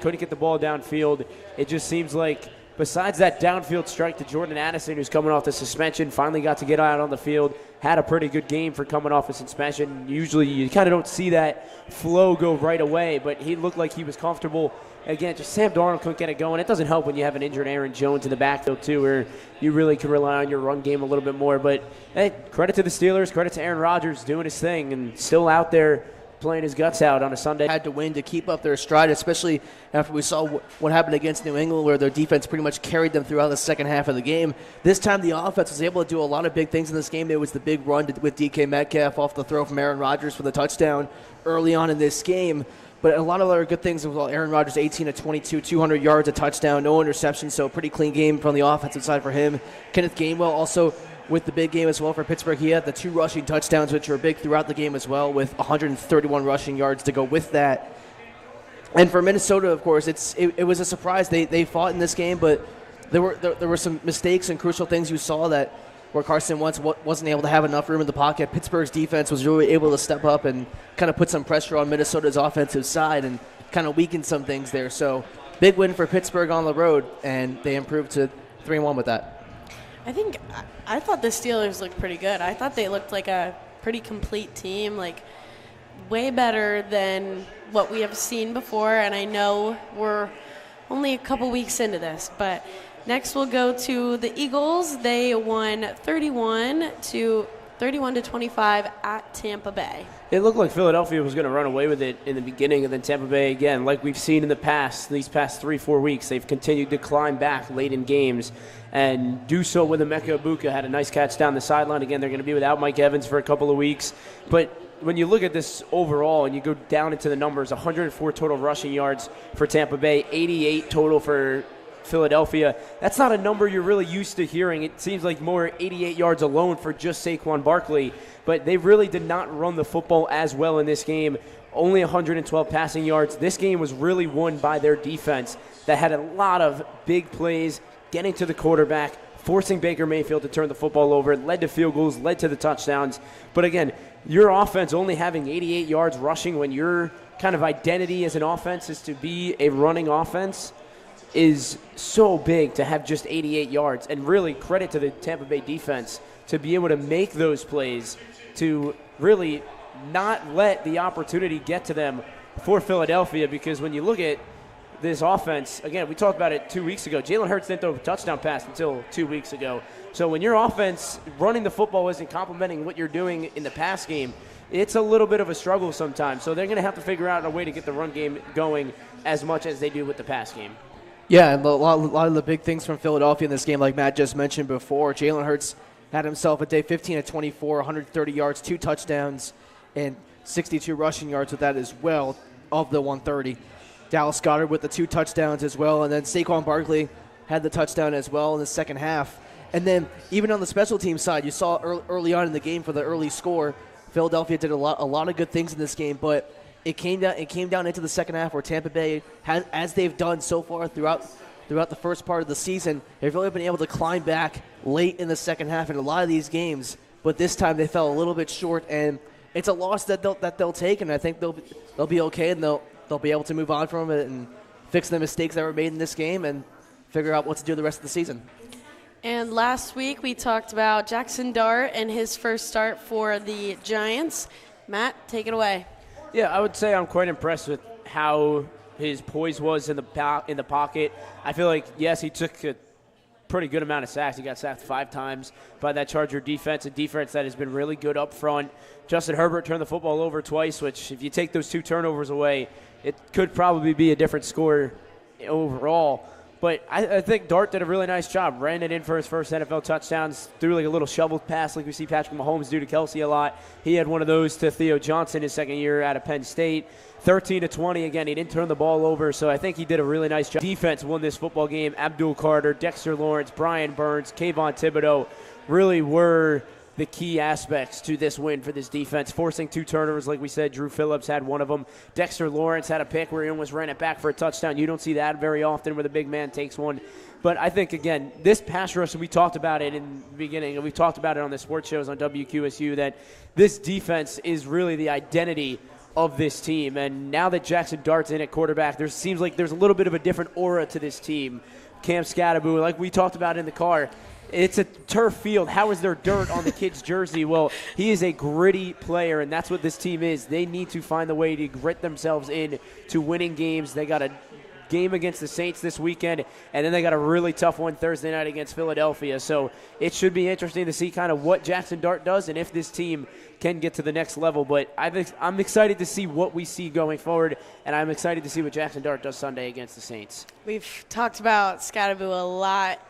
couldn't get the ball downfield. It just seems like besides that downfield strike to Jordan Addison, who's coming off the suspension, finally got to get out on the field, had a pretty good game for coming off a suspension. Usually you kind of don't see that flow go right away, but he looked like he was comfortable. Again, just Sam Darnold couldn't get it going. It doesn't help when you have an injured Aaron Jones in the backfield, too, where you really can rely on your run game a little bit more. But, hey, credit to the Steelers, credit to Aaron Rodgers doing his thing and still out there playing his guts out on a Sunday. Had to win to keep up their stride, especially after we saw what happened against New England, where their defense pretty much carried them throughout the second half of the game. This time the offense was able to do a lot of big things in this game. There was the big run with DK Metcalf off the throw from Aaron Rodgers for the touchdown early on in this game. But a lot of other good things as well. Aaron Rodgers, 18-22, 200 yards, a touchdown, no interceptions, so a pretty clean game from the offensive side for him. Kenneth Gainwell also with the big game as well for Pittsburgh. He had the 2 rushing touchdowns, which were big throughout the game as well, with 131 rushing yards to go with that. And for Minnesota, of course, it was a surprise. They fought in this game, but there were some mistakes and crucial things you saw that where Carson Wentz wasn't able to have enough room in the pocket. Pittsburgh's defense was really able to step up and kind of put some pressure on Minnesota's offensive side and kind of weaken some things there. So big win for Pittsburgh on the road, and they improved to 3-1 with that. I thought the Steelers looked pretty good. I thought they looked like a pretty complete team, like way better than what we have seen before. And I know we're only a couple weeks into this, but next we'll go to the Eagles. They won 31-25 at Tampa Bay. It looked like Philadelphia was going to run away with it in the beginning, and then Tampa Bay, again, like we've seen in the past, these past 3-4 weeks, they've continued to climb back late in games and do so with Emeka Egbuka. Had a nice catch down the sideline. Again, they're going to be without Mike Evans for a couple of weeks. But when you look at this overall and you go down into the numbers, 104 total rushing yards for Tampa Bay, 88 total for Philadelphia. That's not a number you're really used to hearing. It seems like more 88 yards alone for just Saquon Barkley, but they really did not run the football as well in this game. Only 112 passing yards. This game was really won by their defense that had a lot of big plays getting to the quarterback, forcing Baker Mayfield to turn the football over. It led to field goals, led to the touchdowns. But again, your offense only having 88 yards rushing when your kind of identity as an offense is to be a running offense is so big to have just 88 yards. And really credit to the Tampa Bay defense to be able to make those plays, to really not let the opportunity get to them for Philadelphia. Because when you look at this offense, again, we talked about it 2 weeks ago. Jalen Hurts didn't throw a touchdown pass until 2 weeks ago. So when your offense running the football isn't complementing what you're doing in the pass game, it's a little bit of a struggle sometimes. So they're going to have to figure out a way to get the run game going as much as they do with the pass game. Yeah, and a lot of the big things from Philadelphia in this game, like Matt just mentioned before, Jalen Hurts had himself a day 15 of 24, 130 yards, 2 touchdowns, and 62 rushing yards with that as well of the 130. Dallas Goedert with the 2 touchdowns as well, and then Saquon Barkley had the touchdown as well in the second half. And then even on the special team side, you saw early on in the game for the early score, Philadelphia did a lot of good things in this game, but it came down into the second half where Tampa Bay, as they've done so far throughout the first part of the season, they've really been able to climb back late in the second half in a lot of these games. But this time they fell a little bit short, and it's a loss that they'll take, and I think they'll be okay, and they'll be able to move on from it and fix the mistakes that were made in this game and figure out what to do the rest of the season. And last week we talked about Jackson Dart and his first start for the Giants. Matt, take it away. Yeah, I would say I'm quite impressed with how his poise was in the pocket. I feel like, yes, he took a pretty good amount of sacks. He got sacked 5 times by that Charger defense, a defense that has been really good up front. Justin Herbert turned the football over twice, which if you take those 2 turnovers away, it could probably be a different score overall. But I think Dart did a really nice job. Ran it in for his first NFL touchdowns, threw like a little shovel pass like we see Patrick Mahomes do to Kelsey a lot. He had one of those to Theo Johnson his second year out of Penn State. 13-20, again, he didn't turn the ball over, so I think he did a really nice job. Defense won this football game. Abdul Carter, Dexter Lawrence, Brian Burns, Kayvon Thibodeau really were the key aspects to this win for this defense, forcing 2 turnovers. Like we said, Drew Phillips had one of them. Dexter Lawrence had a pick where he almost ran it back for a touchdown. You don't see that very often where the big man takes one. But I think, again, this pass rush, we talked about it in the beginning, and we talked about it on the sports shows on WQSU, that this defense is really the identity of this team. And now that Jackson Dart's in at quarterback, there seems like there's a little bit of a different aura to this team. Cam Scatterbo, like we talked about in the car, it's a turf field. How is there dirt on the kid's jersey? Well, he is a gritty player, and that's what this team is. They need to find the way to grit themselves in to winning games. They got a game against the Saints this weekend, and then they got a really tough one Thursday night against Philadelphia. So it should be interesting to see kind of what Jackson Dart does and if this team can get to the next level. But I'm excited to see what we see going forward, and I'm excited to see what Jackson Dart does Sunday against the Saints. We've talked about Scatterbo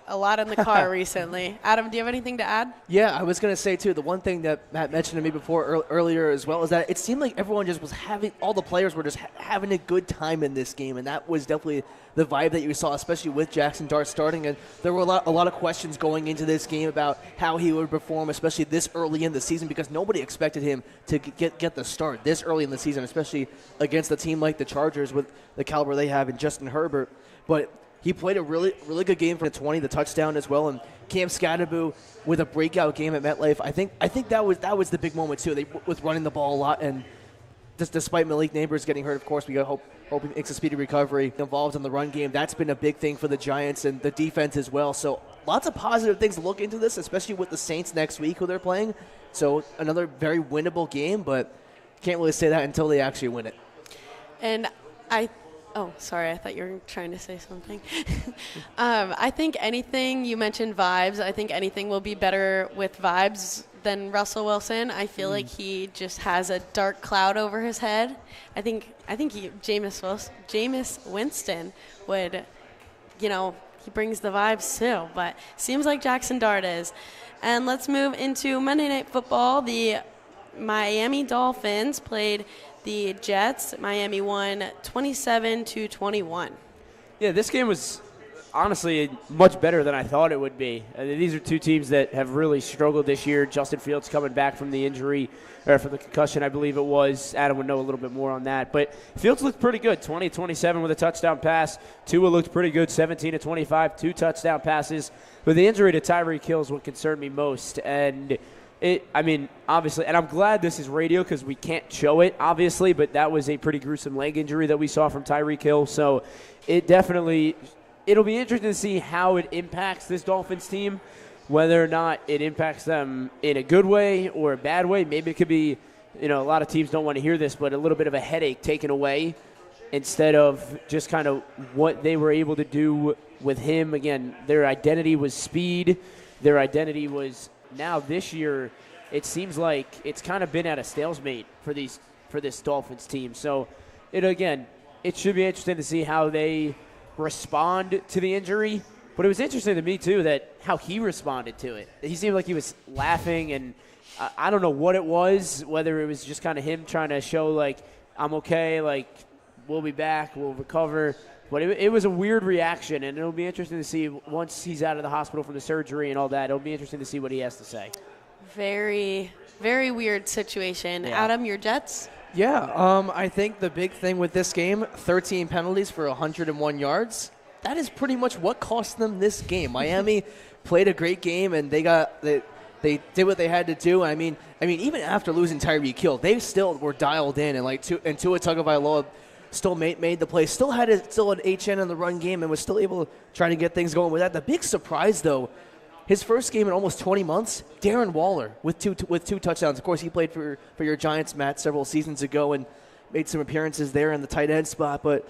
a lot in the car recently. Adam, do you have anything to add? Yeah, I was going to say, too, the one thing that Matt mentioned to me before earlier as well is that it seemed like everyone just was all the players were just having a good time in this game, and that was definitely the vibe that you saw, especially with Jackson Dart starting. And there were a lot of questions going into this game about how he would perform, especially this early in the season, because nobody expected him to get the start this early in the season, especially against a team like the Chargers with the caliber they have in Justin Herbert. But he played a really, really good game for the 20, the touchdown as well, and Cam Scatterbo with a breakout game at MetLife. I think that was the big moment too. With running the ball a lot, and just despite Malik Neighbors getting hurt, of course, we hope he makes a speedy recovery. Involved in the run game, that's been a big thing for the Giants and the defense as well. So lots of positive things to look into this, especially with the Saints next week who they're playing. So another very winnable game, but can't really say that until they actually win it. And oh, sorry, I thought you were trying to say something. I think anything, you mentioned vibes, I think anything will be better with vibes than Russell Wilson. I feel like he just has a dark cloud over his head. I think Jameis Winston would, he brings the vibes too, but seems like Jackson Dart is. And let's move into Monday Night Football. The Miami Dolphins played the Jets. Miami won 27-21. Yeah, this game was honestly much better than I thought it would be. These are two teams that have really struggled this year. Justin Fields coming back from the injury, or from the concussion, I believe it was. Adam would know a little bit more on that. But Fields looked pretty good, 20-27 with a touchdown pass. Tua looked pretty good, 17-25, 2 touchdown passes. But the injury to Tyreek Hill is what concerned me most. And obviously, and I'm glad this is radio because we can't show it, obviously, but that was a pretty gruesome leg injury that we saw from Tyreek Hill. So it'll be interesting to see how it impacts this Dolphins team, whether or not it impacts them in a good way or a bad way. Maybe it could be, a lot of teams don't want to hear this, but a little bit of a headache taken away instead of just kind of what they were able to do with him. Again, their identity was speed. Their identity was now this year, it seems like it's kind of been at a stalemate for this Dolphins team. So, it should be interesting to see how they respond to the injury. But it was interesting to me, too, that how he responded to it. He seemed like he was laughing, and I don't know what it was, whether it was just kind of him trying to show, like, I'm okay, like, we'll be back, we'll recover. But it was a weird reaction, and it'll be interesting to see once he's out of the hospital from the surgery and all that. It'll be interesting to see what he has to say. Very, very weird situation. Yeah. Adam, your Jets? Yeah, I think the big thing with this game, 13 penalties for 101 yards. That is pretty much what cost them this game. Miami played a great game, and they did what they had to do. I mean, even after losing Tyreek Hill, they still were dialed in, and Tua Tagovailoa still made the play, still had an HN in the run game, and was still able to try to get things going with that. The big surprise, though, his first game in almost 20 months, Darren Waller with two touchdowns. Of course, he played for your Giants, Matt, several seasons ago, and made some appearances there in the tight end spot, but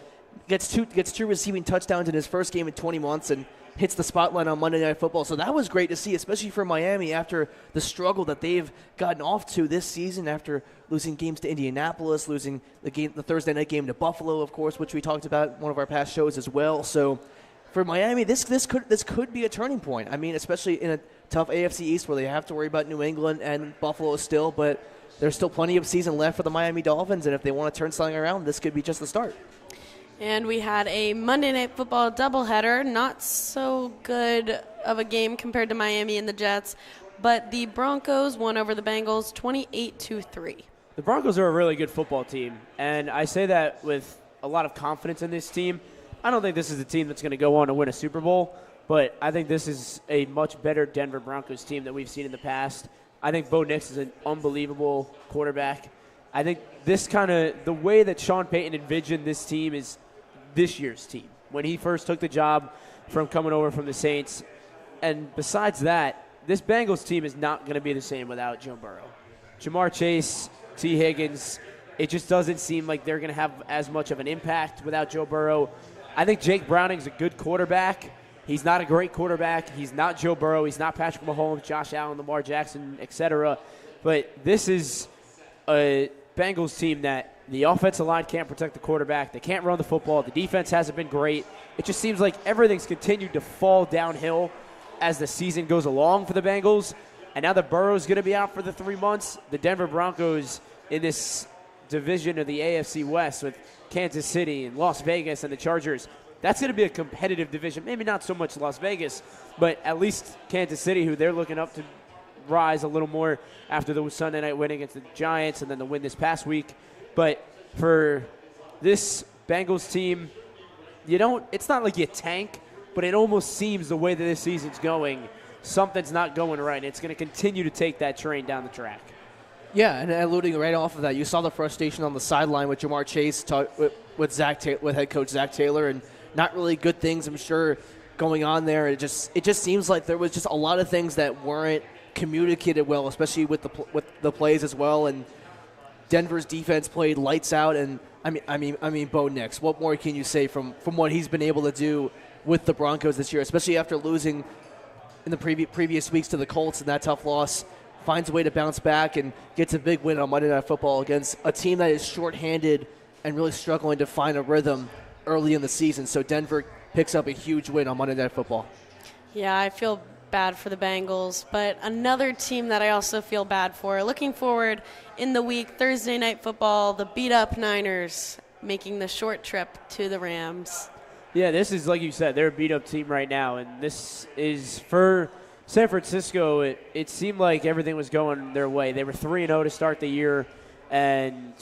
gets two receiving touchdowns in his first game in 20 months and hits the spotlight on Monday Night Football. So that was great to see, especially for Miami after the struggle that they've gotten off to this season after losing games to Indianapolis, losing the Thursday night game to Buffalo, of course, which we talked about in one of our past shows as well. So for Miami, this could be a turning point. I mean, especially in a tough AFC East where they have to worry about New England and Buffalo still, but there's still plenty of season left for the Miami Dolphins, and if they want to turn something around, this could be just the start. And we had a Monday Night Football doubleheader. Not so good of a game compared to Miami and the Jets, but the Broncos won over the Bengals 28-3. The Broncos are a really good football team, and I say that with a lot of confidence in this team. I don't think this is the team that's going to go on to win a Super Bowl, but I think this is a much better Denver Broncos team that we've seen in the past. I think Bo Nix is an unbelievable quarterback. I think the way that Sean Payton envisioned this team is this year's team when he first took the job from coming over from the Saints. And besides that, this Bengals team is not going to be the same without Joe Burrow. Jamar Chase, T. Higgins, it just doesn't seem like they're going to have as much of an impact without Joe Burrow. I think Jake Browning's a good quarterback. He's not a great quarterback. He's not Joe Burrow. He's not Patrick Mahomes, Josh Allen, Lamar Jackson, etc. But this is a Bengals team that the offensive line can't protect the quarterback. They can't run the football. The defense hasn't been great. It just seems like everything's continued to fall downhill as the season goes along for the Bengals. And now that Burrow's going to be out for the 3 months, the Denver Broncos in this division of the AFC West with Kansas City and Las Vegas and the Chargers, that's going to be a competitive division. Maybe not so much Las Vegas, but at least Kansas City, who they're looking up to rise a little more after the Sunday night win against the Giants and then the win this past week. But for this Bengals team, it's not like you tank, but it almost seems the way that this season's going, something's not going right. It's going to continue to take that train down the track. Yeah, and alluding right off of that, you saw the frustration on the sideline with Jamar Chase with head coach Zach Taylor, and not really good things, I'm sure, going on there. It just seems like there was just a lot of things that weren't communicated well, especially with the plays as well. And Denver's defense played lights out, and I mean, Bo Nix. What more can you say from what he's been able to do with the Broncos this year, especially after losing in the previous weeks to the Colts and that tough loss? Finds a way to bounce back and gets a big win on Monday Night Football against a team that is shorthanded and really struggling to find a rhythm early in the season. So Denver picks up a huge win on Monday Night Football. Yeah, I feel bad for the Bengals, but another team that I also feel bad for. Looking forward in the week, Thursday Night Football, the beat-up Niners making the short trip to the Rams. Yeah, this is, like you said, they're a beat-up team right now, and this is for San Francisco. It seemed like everything was going their way. They were 3-0 to start the year, and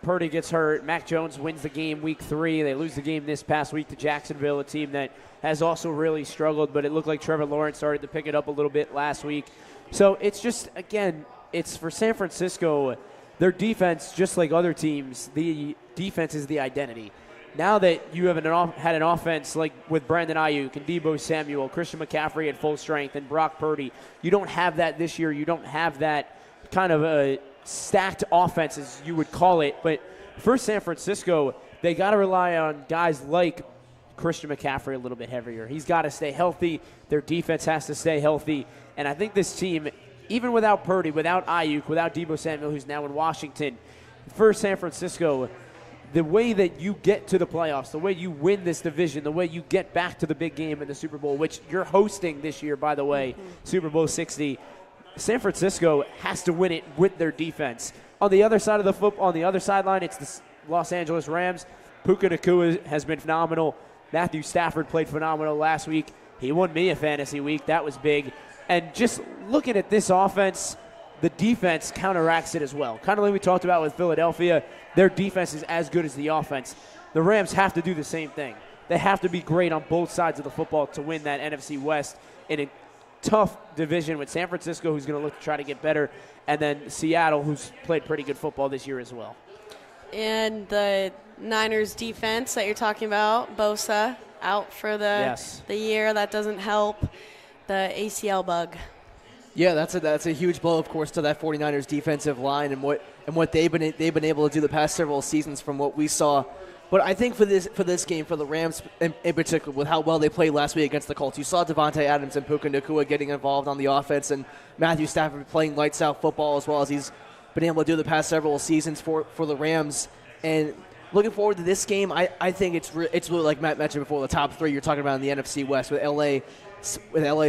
Purdy gets hurt. Mac Jones wins the game week 3. They lose the game this past week to Jacksonville, a team that has also really struggled, but it looked like Trevor Lawrence started to pick it up a little bit last week. So it's just, again, it's for San Francisco, their defense, just like other teams, the defense is the identity. Now that you have had an offense like with Brandon Ayuk and Deebo Samuel, Christian McCaffrey at full strength, and Brock Purdy, you don't have that this year. You don't have that kind of a stacked offense, as you would call it. But for San Francisco, they got to rely on guys like Christian McCaffrey a little bit heavier. He's got to stay healthy. Their defense has to stay healthy. And I think this team, even without Purdy, without Ayuk, without Deebo Samuel, who's now in Washington, for San Francisco, the way that you get to the playoffs, the way you win this division, the way you get back to the big game in the Super Bowl, which you're hosting this year, by the way, Super Bowl 60, San Francisco has to win it with their defense. On the other side of the football, on the other sideline, it's the Los Angeles Rams. Puka Nacua has been phenomenal. Matthew Stafford played phenomenal last week. He won me a fantasy week. That was big. And just looking at this offense, the defense counteracts it as well. Kind of like we talked about with Philadelphia, their defense is as good as the offense. The Rams have to do the same thing. They have to be great on both sides of the football to win that NFC West in a tough division with San Francisco, who's going to look to try to get better, and then Seattle, who's played pretty good football this year as well. And the Niners defense that you're talking about, Bosa, out for the year. That doesn't help. The ACL bug. Yeah, that's a huge blow, of course, to that 49ers defensive line and what they've been able to do the past several seasons from what we saw. But I think for this game, for the Rams in particular, with how well they played last week against the Colts, you saw Devontae Adams and Puka Nacua getting involved on the offense, and Matthew Stafford playing lights out football as well as he's been able to do the past several seasons for the Rams. And looking forward to this game, I think it's really, like Matt mentioned before, the top three you're talking about in the NFC West with LA,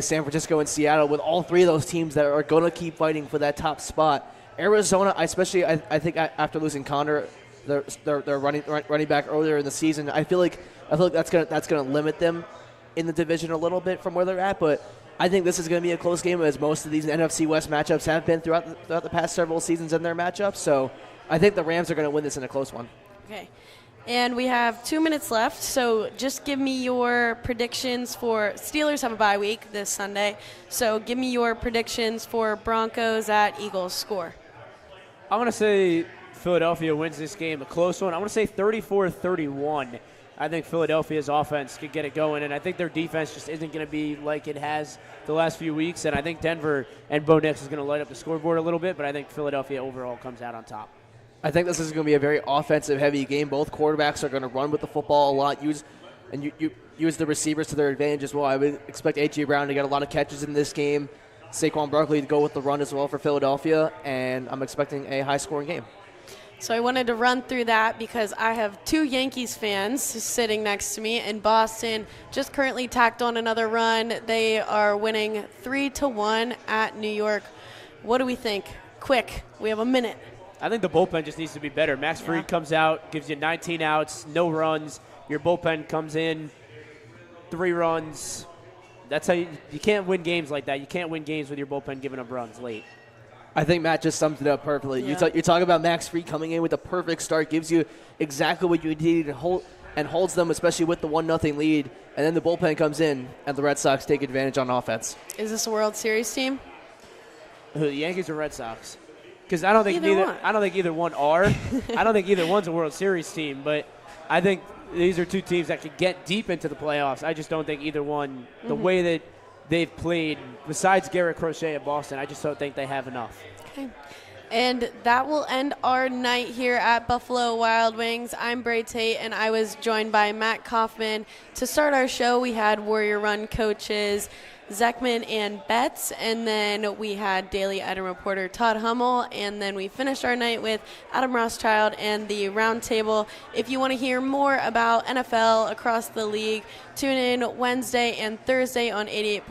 San Francisco, and Seattle, with all three of those teams that are going to keep fighting for that top spot. Arizona, especially, I think after losing Connor, their running back earlier in the season, I feel like that's gonna limit them in the division a little bit from where they're at. But I think this is going to be a close game, as most of these NFC West matchups have been throughout the past several seasons in their matchups. So I think the Rams are going to win this in a close one. Okay. And we have 2 minutes left, so just give me your predictions for Steelers have a bye week this Sunday. So give me your predictions for Broncos at Eagles score. I'm going to say Philadelphia wins this game, a close one. I'm going to say 34-31. I think Philadelphia's offense could get it going, and I think their defense just isn't going to be like it has the last few weeks. And I think Denver and Bo Nix is going to light up the scoreboard a little bit, but I think Philadelphia overall comes out on top. I think this is going to be a very offensive-heavy game. Both quarterbacks are going to run with the football a lot, use the receivers to their advantage as well. I would expect A.J. Brown to get a lot of catches in this game. Saquon Barkley to go with the run as well for Philadelphia, and I'm expecting a high-scoring game. So I wanted to run through that because I have two Yankees fans sitting next to me, and Boston just currently tacked on another run. They are winning 3-1 at New York. What do we think? Quick, we have a minute. I think the bullpen just needs to be better. Max Fried comes out, gives you 19 outs, no runs. Your bullpen comes in, 3 runs. That's how you can't win games like that. You can't win games with your bullpen giving up runs late. I think Matt just summed it up perfectly. Yeah. You talk about Max Fried coming in with a perfect start, gives you exactly what you need and holds them, especially with the 1-0 lead. And then the bullpen comes in, and the Red Sox take advantage on offense. Is this a World Series team? The Yankees or Red Sox? Because I don't think either one are. I don't think either one's a World Series team, but I think these are two teams that could get deep into the playoffs. I just don't think either one, the way that they've played, besides Garrett Crochet at Boston, I just don't think they have enough. Okay. And that will end our night here at Buffalo Wild Wings. I'm Brai Tate, and I was joined by Matt Kaufman. To start our show, we had Warrior Run coaches Zechman and Betts, and then we had Daily Item reporter Todd Hummel, and then we finished our night with Adam Rothschild and the Roundtable. If you want to hear more about NFL across the league, tune in Wednesday and Thursday on 88.